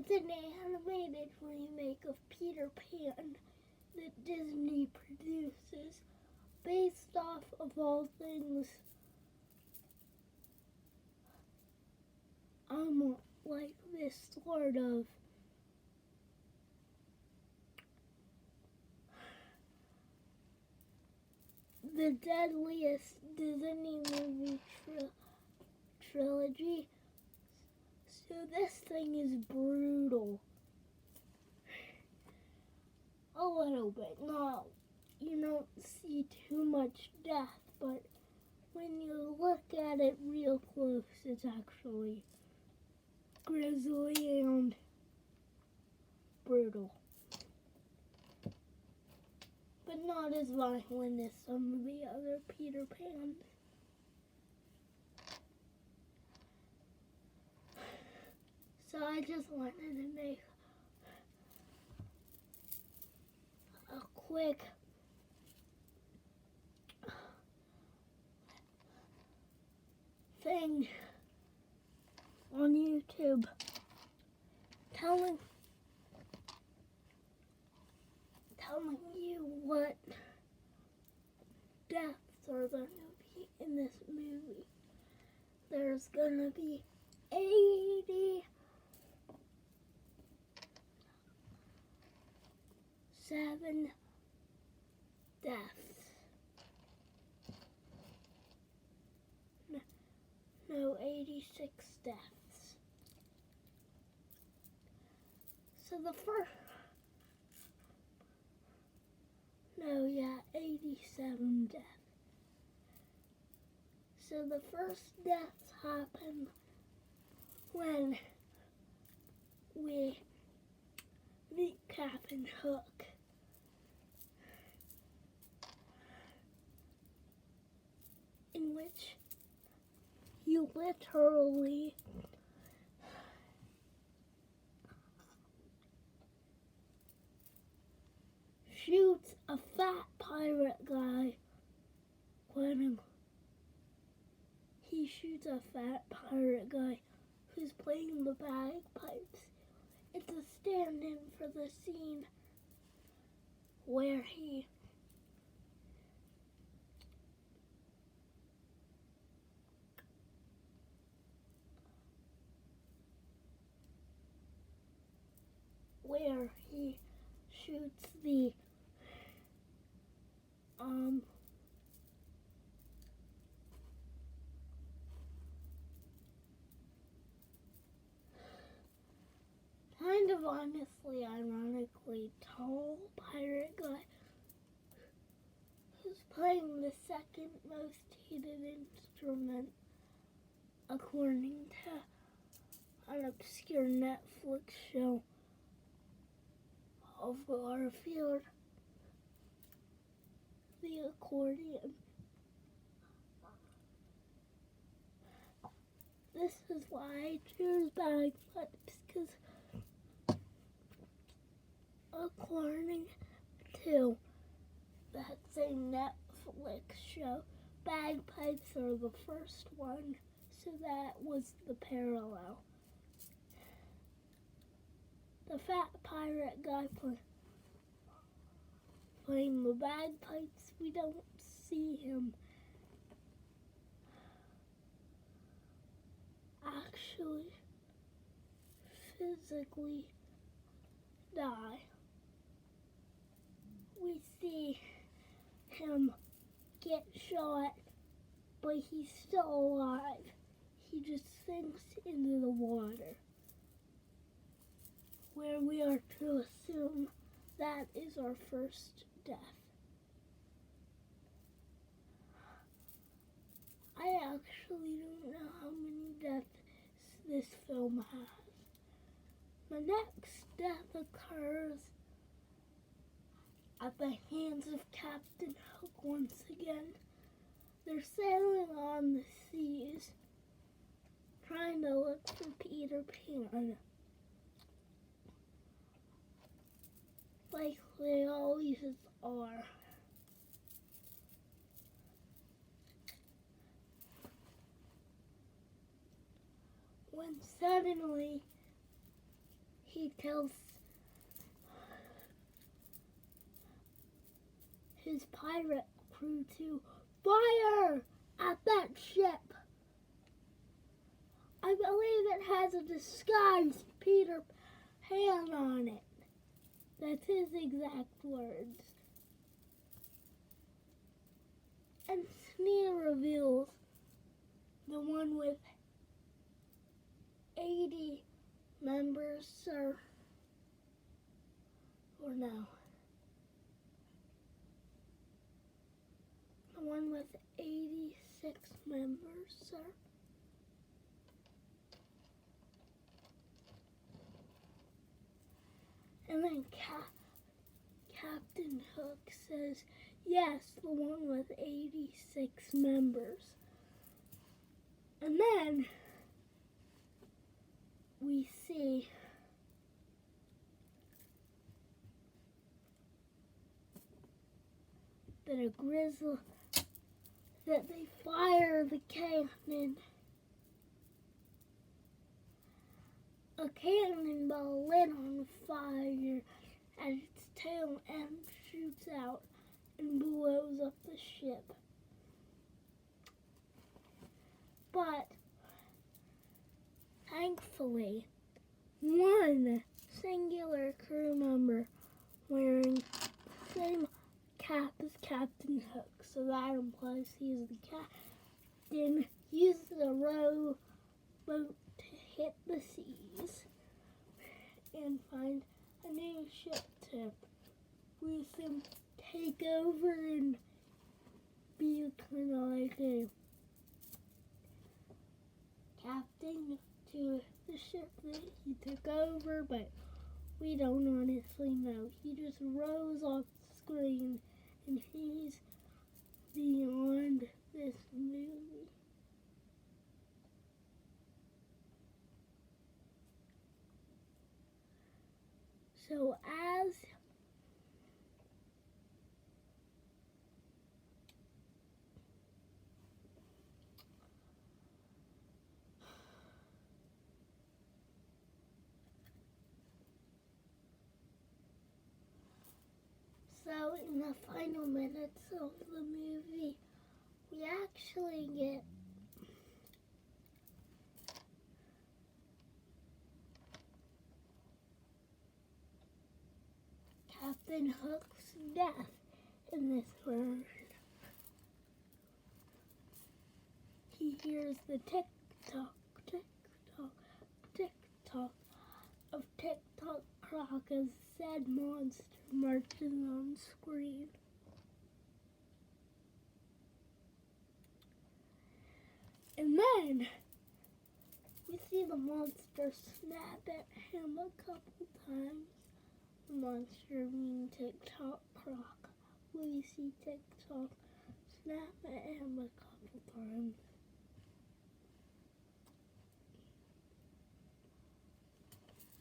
It's an animated remake of Peter Pan that Disney produces, based off of all things like this sort of the deadliest Disney movie trilogy. So this thing is brutal. A little bit. No, you don't see too much death, but when you look at it real close, it's actually grisly and brutal. But not as violent as some of the other Peter Pans. So I just wanted to make a quick thing on YouTube telling you what deaths are going to be in this movie. There's going to be 87 deaths. No, 86 deaths. So the first... No, yeah, 87 deaths. So the first deaths happen when we meet Captain Hook. In which you literally shoots a fat pirate guy when he shoots a fat pirate guy who's playing the bagpipes. It's a stand-in for the scene where he shoots the kind of honestly, ironically tall pirate guy who's playing the second most heated instrument according to an obscure Netflix show of Garfield, the accordion. This is why I choose bagpipes, because according to that same Netflix show, bagpipes are the first one, so that was the parallel. The fat pirate guy playing the bagpipes, we don't see him actually physically die. We see him get shot, but he's still alive. He just sinks into the water, where we are to assume that is our first death. I actually don't know how many deaths this film has. The next death occurs at the hands of Captain Hook once again. They're sailing on the seas, trying to look for Peter Pan, like they always are. When suddenly he tells his pirate crew to fire at that ship. I believe it has a disguised Peter Pan on it. That's his exact words. And Smee reveals the one with 80 members, sir. Or no. The one with 86 members, sir. And then Captain Hook says, yes, the one with 86 members. And then we see that that they fire the cannon. A cannonball lit on fire at its tail end shoots out and blows up the ship. But thankfully, one singular crew member wearing the same cap as Captain Hook, so that implies he's the captain, used the rowboat to hit the seas and find a new ship to with him take over and be kind of like a captain to the ship that he took over, but we don't honestly know. He just rose off the screen and he's beyond this movie. So in the final minutes of the movie, we actually get Captain Hook's death in this version. He hears the tick-tock, tick-tock, tick-tock of tick-tock clock as said monster marches on screen. And then we see the monster snap at him a couple times. The monster being tick-tock clock. We see tick-tock snap at him a couple times.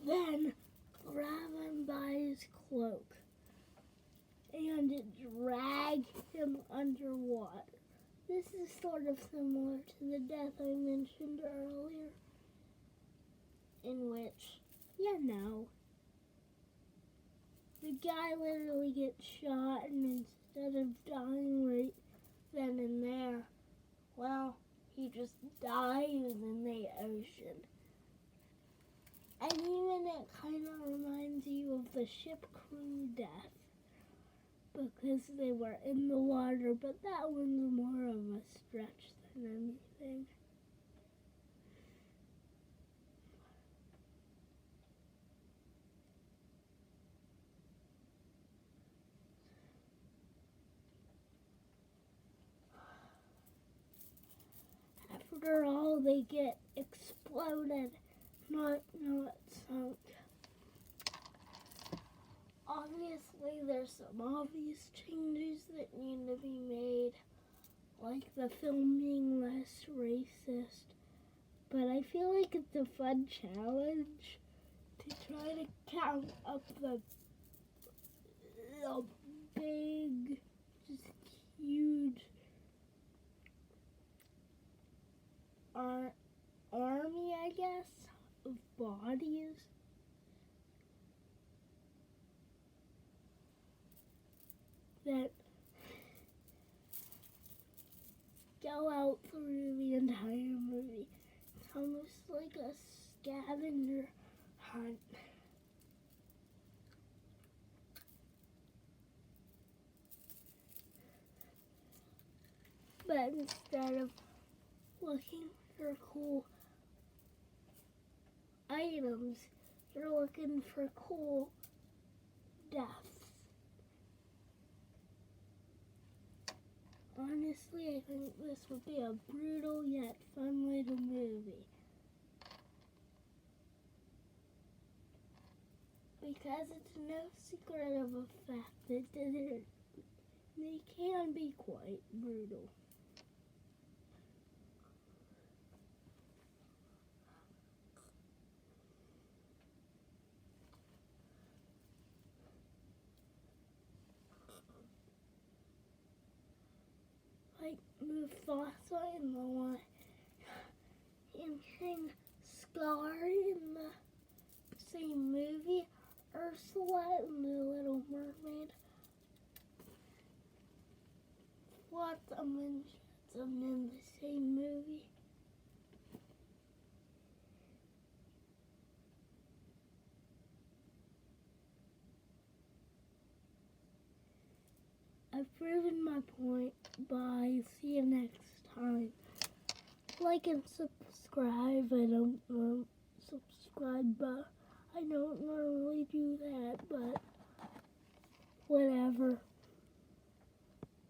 Then grab him by his cloak and drag him underwater. This is sort of similar to the death I mentioned earlier, in which, the guy literally gets shot, and instead of dying right then and there, well, he just dies in the ocean. And even it kind of reminds you of the ship crew death, because they were in the water, but that one's more of a stretch than anything. After all, they get exploded, not sunk. Obviously, there's some obvious changes that need to be made, like the film being less racist. But I feel like it's a fun challenge to try to count up the big, just huge army, I guess, of bodies that go out through the entire movie. It's almost like a scavenger hunt. But instead of looking for cool items, you're looking for cool deaths. Honestly, I think this would be a brutal yet fun little movie. Because it's no secret of a fact that they can be quite brutal. Like Mufasa in the one, and King Scar in the same movie, Ursula in The Little Mermaid, Flotsam and Jetsam in the same movie. I've proven my point. Bye. See you next time. Like and subscribe. I don't subscribe, but I don't normally do that, but whatever.